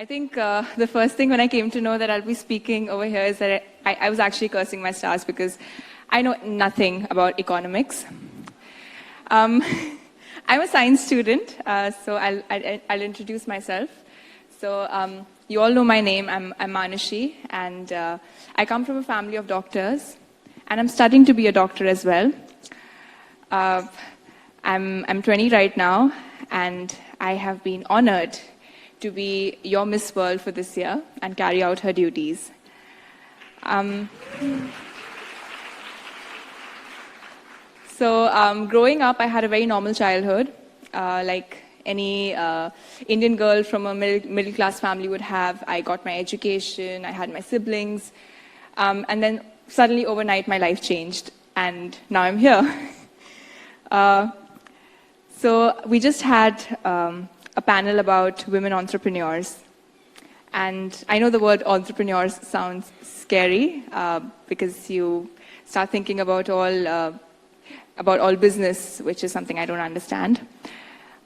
I think the first thing when I came to know that I'll be speaking over here is that I was actually cursing my stars because I know nothing about economics. I'm a science student, so I'll introduce myself. So you all know my name. I'm Manushi, and I come from a family of doctors, and I'm studying to be a doctor as well. I'm 20 right now, and I have been honored to be your Miss World for this year and carry out her duties. Growing up, I had a very normal childhood, like any Indian girl from a middle-class family would have. I got my education, I had my siblings, and then suddenly overnight my life changed, and now I'm here. So we just had a panel about women entrepreneurs. And I know the word entrepreneurs sounds scary because you start thinking about all business, which is something I don't understand.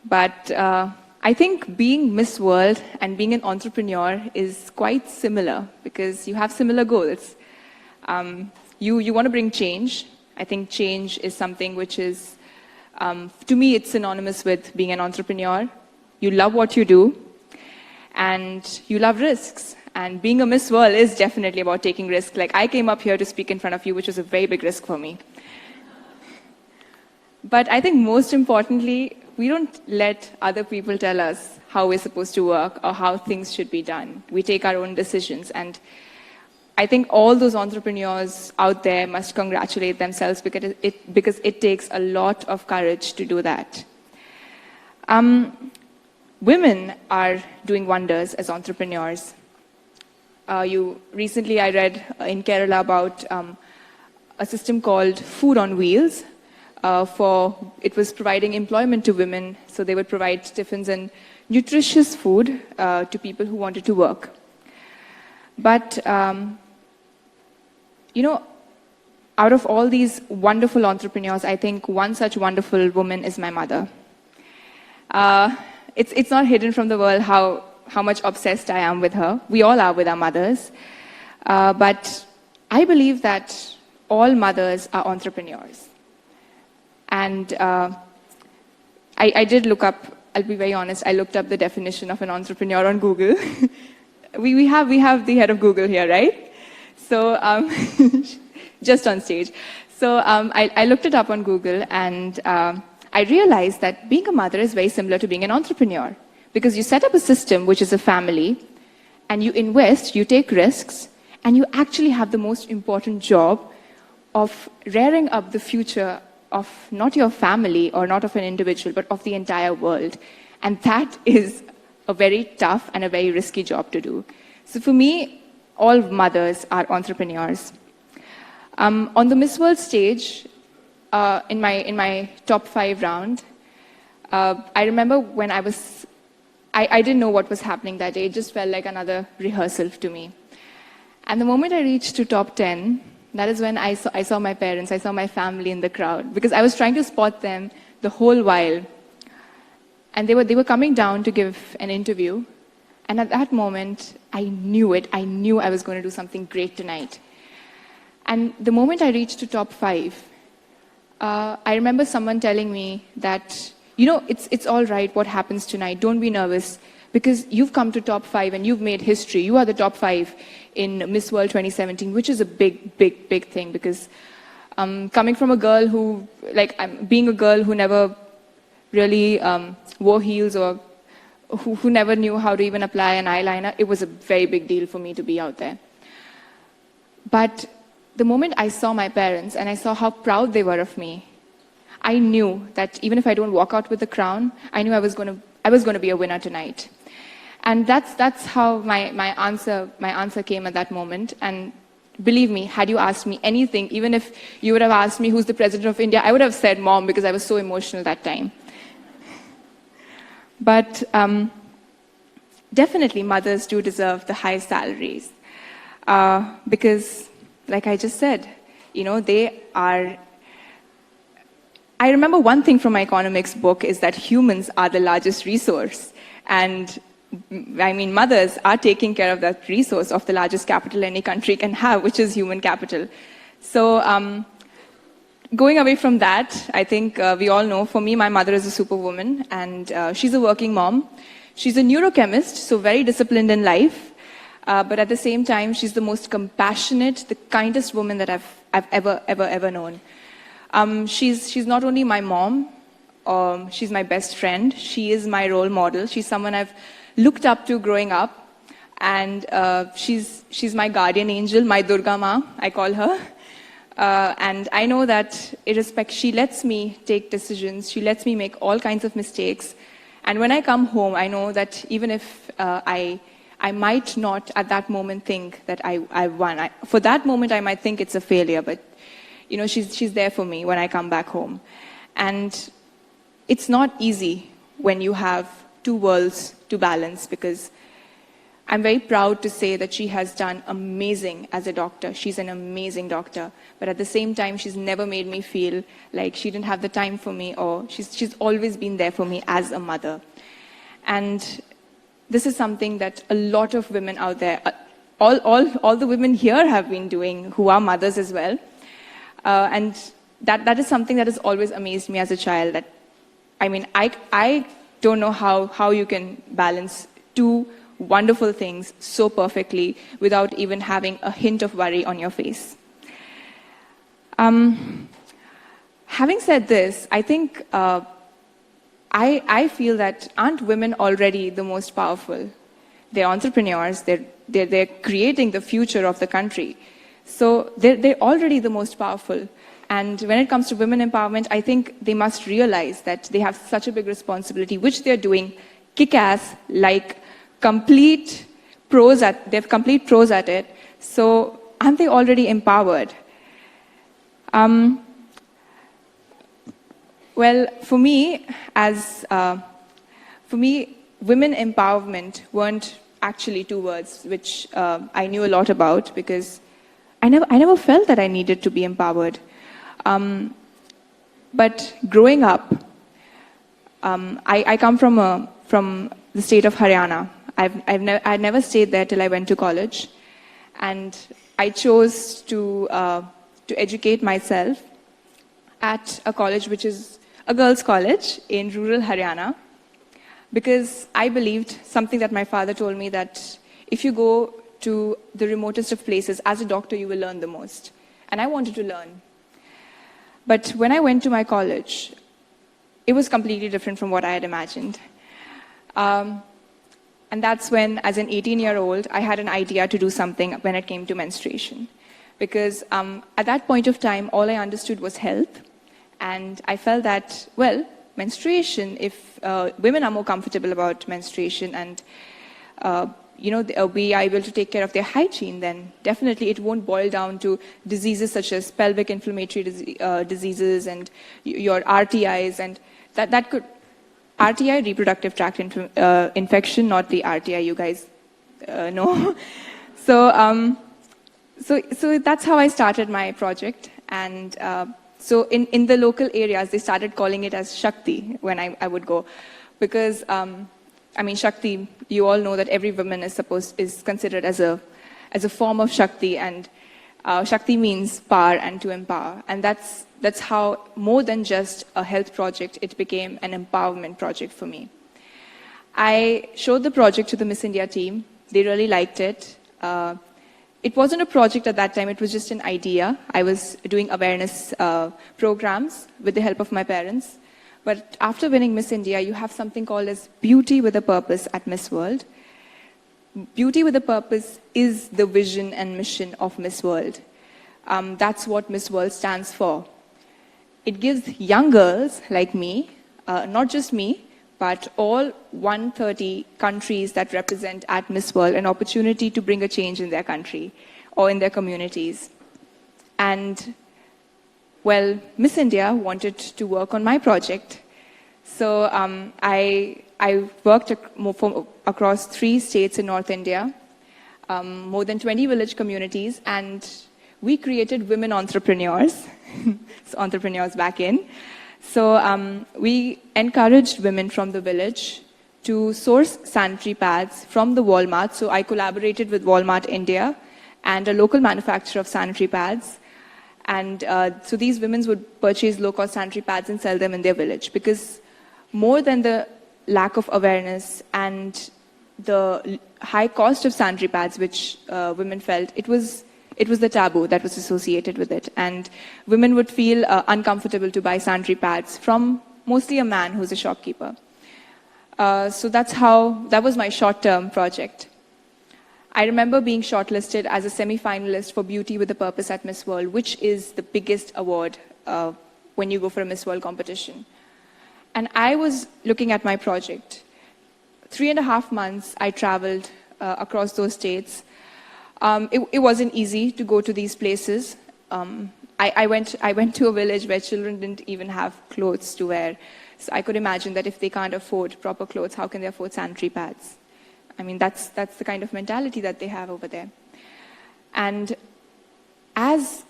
But I think being Miss World and being an entrepreneur is quite similar because you have similar goals. You want to bring change. I think change is something which is, to me, it's synonymous with being an entrepreneur. You love what you do, and you love risks. And being a Miss World is definitely about taking risks. Like, I came up here to speak in front of you, which was a very big risk for me. But I think most importantly, we don't let other people tell us how we're supposed to work or how things should be done. We take our own decisions. And I think all those entrepreneurs out there must congratulate themselves because it takes a lot of courage to do that. Women are doing wonders as entrepreneurs. Recently I read in Kerala about a system called Food on Wheels. It was providing employment to women, so they would provide tiffins and nutritious food to people who wanted to work. But, out of all these wonderful entrepreneurs, I think one such wonderful woman is my mother. It's not hidden from the world how much obsessed I am with her. We all are with our mothers. But I believe that all mothers are entrepreneurs. And I did look up, I'll be very honest, I looked up the definition of an entrepreneur on Google. we have the head of Google here, right? So, just on stage. So I looked it up on Google, and I realized that being a mother is very similar to being an entrepreneur because you set up a system, which is a family, and you invest, you take risks, and you actually have the most important job of rearing up the future of not your family or not of an individual, but of the entire world. And that is a very tough and a very risky job to do. So for me, all mothers are entrepreneurs. On the Miss World stage, in my top 5 round, I remember when I didn't know what was happening that day. It just felt like another rehearsal to me. And the moment I reached to top 10, that is when I saw my parents, I saw my family in the crowd, because I was trying to spot them the whole while. And they were coming down to give an interview. And at that moment, I knew it. I knew I was going to do something great tonight. And the moment I reached to top 5, I remember someone telling me that, it's all right what happens tonight. Don't be nervous because you've come to top 5 and you've made history. You are the top 5 in Miss World 2017, which is a big, big, big thing because coming from a girl being a girl who never really wore heels or who never knew how to even apply an eyeliner, it was a very big deal for me to be out there. But the moment I saw my parents and I saw how proud they were of me, I knew that even if I don't walk out with the crown, I knew I was going to be a winner tonight. And that's how my answer came at that moment. And believe me, had you asked me anything, even if you would have asked me who's the president of India, I would have said mom because I was so emotional that time. But definitely mothers do deserve the high salaries because, like I just said, they are. I remember one thing from my economics book is that humans are the largest resource. And mothers are taking care of that resource of the largest capital any country can have, which is human capital. So going away from that, I think we all know, for me, my mother is a superwoman, and she's a working mom. She's a neurochemist, so very disciplined in life. But at the same time, she's the most compassionate, the kindest woman that I've ever known. She's not only my mom, she's my best friend. She is my role model. She's someone I've looked up to growing up. And she's my guardian angel, my Durga Ma, I call her. And I know that she lets me take decisions. She lets me make all kinds of mistakes. And when I come home, I know that even if I might not at that moment think that I won. For that moment, I might think it's a failure, but she's there for me when I come back home. And it's not easy when you have two worlds to balance, because I'm very proud to say that she has done amazing as a doctor. She's an amazing doctor. But at the same time, she's never made me feel like she didn't have the time for me, or she's always been there for me as a mother. And this is something that a lot of women out there, all the women here have been doing, who are mothers as well. And that is something that has always amazed me as a child. I don't know how you can balance two wonderful things so perfectly without even having a hint of worry on your face. Having said this, I think I feel that aren't women already the most powerful? They're entrepreneurs. They're creating the future of the country. So they're already the most powerful. And when it comes to women empowerment, I think they must realize that they have such a big responsibility, which they're doing kick-ass, like complete pros at it. So aren't they already empowered? Well, for me, women empowerment weren't actually two words which I knew a lot about, because I never felt that I needed to be empowered. But growing up, I come from the state of Haryana. I'd never stayed there till I went to college, and I chose to educate myself at a college which is a girls' college in rural Haryana, because I believed something that my father told me, that if you go to the remotest of places, as a doctor, you will learn the most. And I wanted to learn. But when I went to my college, it was completely different from what I had imagined. And that's when, as an 18-year-old, I had an idea to do something when it came to menstruation. Because at that point of time, all I understood was health. And I felt that, well, menstruation, if women are more comfortable about menstruation and we are able to take care of their hygiene, then definitely it won't boil down to diseases such as pelvic inflammatory diseases and your RTIs, and that could, RTI, reproductive tract infection, not the RTI you guys know. So that's how I started my project. And so in the local areas, they started calling it as Shakti when I would go. Because, Shakti, you all know that every woman is considered as a form of Shakti, and Shakti means power and to empower. And that's how, more than just a health project, it became an empowerment project for me. I showed the project to the Miss India team. They really liked it. It wasn't a project at that time, it was just an idea. I was doing awareness programs with the help of my parents. But after winning Miss India, you have something called as Beauty with a Purpose at Miss World. Beauty with a Purpose is the vision and mission of Miss World. That's what Miss World stands for. It gives young girls like me, not just me, but all 130 countries that represent at Miss World an opportunity to bring a change in their country or in their communities. And, well, Miss India wanted to work on my project. So I worked across 3 states in North India, more than 20 village communities, and we created women entrepreneurs, so entrepreneurs back in. So we encouraged women from the village to source sanitary pads from the Walmart. So I collaborated with Walmart India and a local manufacturer of sanitary pads. And so these women would purchase low-cost sanitary pads and sell them in their village, because more than the lack of awareness and the high cost of sanitary pads which women felt, it was the taboo that was associated with it. And women would feel uncomfortable to buy sanitary pads from mostly a man who's a shopkeeper. So that was my short-term project. I remember being shortlisted as a semi-finalist for Beauty with a Purpose at Miss World, which is the biggest award when you go for a Miss World competition. And I was looking at my project. 3.5 months I traveled across those states. It wasn't easy to go to these places. I went to a village where children didn't even have clothes to wear. So I could imagine that if they can't afford proper clothes, how can they afford sanitary pads? I mean, that's the kind of mentality that they have over there. And as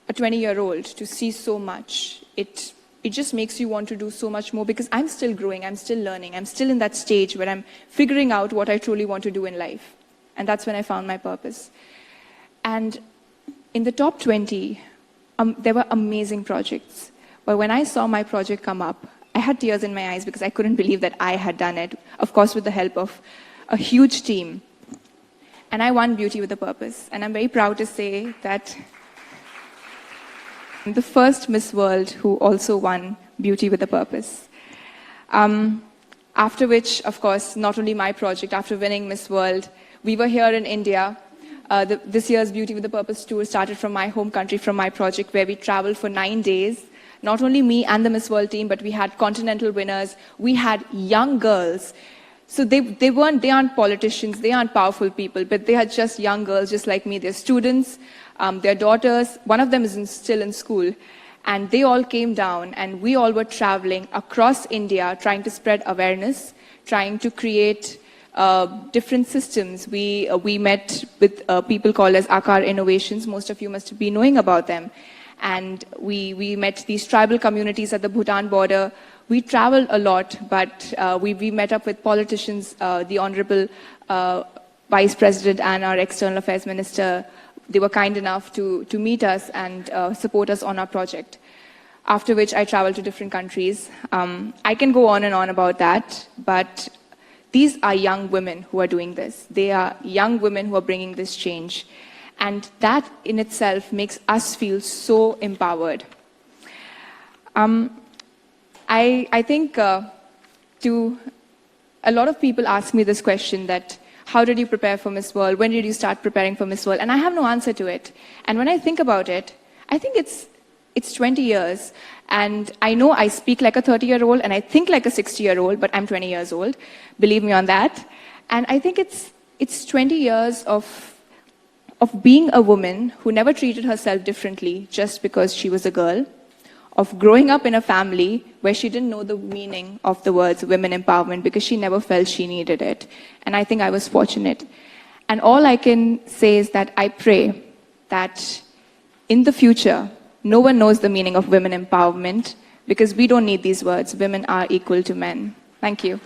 a 20-year-old, to see so much, it just makes you want to do so much more, because I'm still growing, I'm still learning, I'm still in that stage where I'm figuring out what I truly want to do in life. And that's when I found my purpose. And in the top 20, there were amazing projects. But when I saw my project come up, I had tears in my eyes because I couldn't believe that I had done it, of course with the help of a huge team. And I won Beauty with a Purpose. And I'm very proud to say that I'm the first Miss World who also won Beauty with a Purpose. After which, of course, not only my project, after winning Miss World, we were here in India. This year's Beauty with a Purpose tour started from my home country, from my project, where we traveled for 9 days. Not only me and the Miss World team, but we had continental winners. We had young girls. So they aren't politicians, they aren't powerful people, but they are just young girls, just like me. They're students, their daughters, one of them is still in school. And they all came down, and we all were traveling across India, trying to spread awareness, trying to create different systems. We met with people called as Akar Innovations. Most of you must be knowing about them. And we met these tribal communities at the Bhutan border. We traveled a lot, but we met up with politicians, the Honorable Vice President and our External Affairs Minister. They were kind enough to meet us and support us on our project. After which I traveled to different countries. I can go on and on about that, but these are young women who are doing this. They are young women who are bringing this change. And that in itself makes us feel so empowered. I think a lot of people ask me this question, that how did you prepare for Miss World? When did you start preparing for Miss World? And I have no answer to it. And when I think about it, I think it's 20 years. And I know I speak like a 30-year-old and I think like a 60-year-old, but I'm 20 years old. Believe me on that. And I think it's 20 years of being a woman who never treated herself differently just because she was a girl, of growing up in a family where she didn't know the meaning of the words women empowerment because she never felt she needed it. And I think I was fortunate. And all I can say is that I pray that in the future, no one knows the meaning of women empowerment, because we don't need these words. Women are equal to men. Thank you.